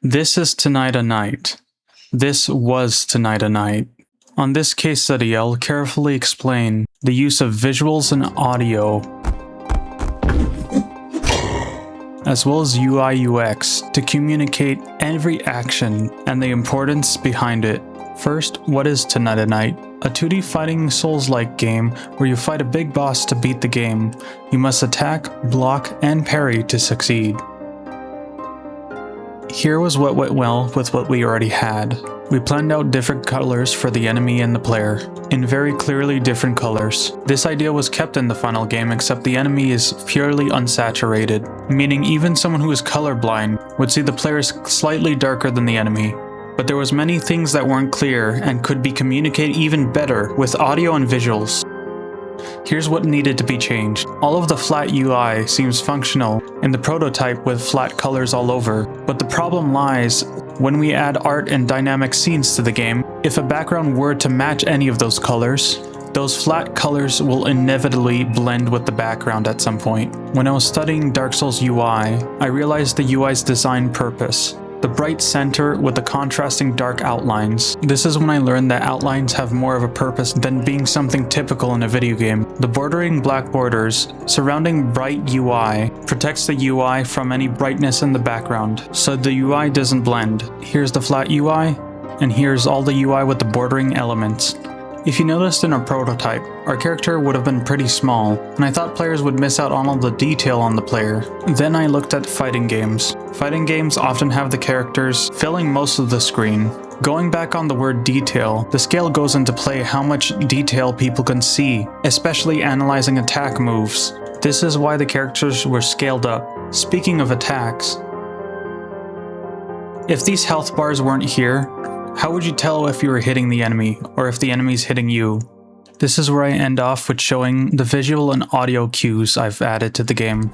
This is Tonight a Night. This was Tonight a Night. On this case study, I'll carefully explain the use of visuals and audio, as well as UI UX to communicate every action and the importance behind it. First, what is Tonight a Night? A 2D fighting Souls-like game where you fight a big boss to beat the game. You must attack, block, and parry to succeed. Here was what went well with what we already had. We planned out different colors for the enemy and the player, in very clearly different colors. This idea was kept in the final game, except the enemy is purely unsaturated, meaning even someone who is colorblind would see the players slightly darker than the enemy. But there was many things that weren't clear and could be communicated even better with audio and visuals. Here's what needed to be changed. All of the flat UI seems functional in the prototype with flat colors all over, but the problem lies when we add art and dynamic scenes to the game. If a background were to match any of those colors, those flat colors will inevitably blend with the background at some point. When I was studying Dark Souls UI, I realized the UI's design purpose. The bright center with the contrasting dark outlines. This is when I learned that outlines have more of a purpose than being something typical in a video game. The bordering black borders surrounding bright UI protects the UI from any brightness in the background, so the UI doesn't blend. Here's the flat UI, and here's all the UI with the bordering elements. If you noticed in our prototype, our character would have been pretty small, and I thought players would miss out on all the detail on the player. Then I looked at fighting games. Fighting games often have the characters filling most of the screen. Going back on the word detail, the scale goes into play how much detail people can see, especially analyzing attack moves. This is why the characters were scaled up. Speaking of attacks, if these health bars weren't here, how would you tell if you were hitting the enemy, or if the enemy's hitting you? This is where I end off with showing the visual and audio cues I've added to the game.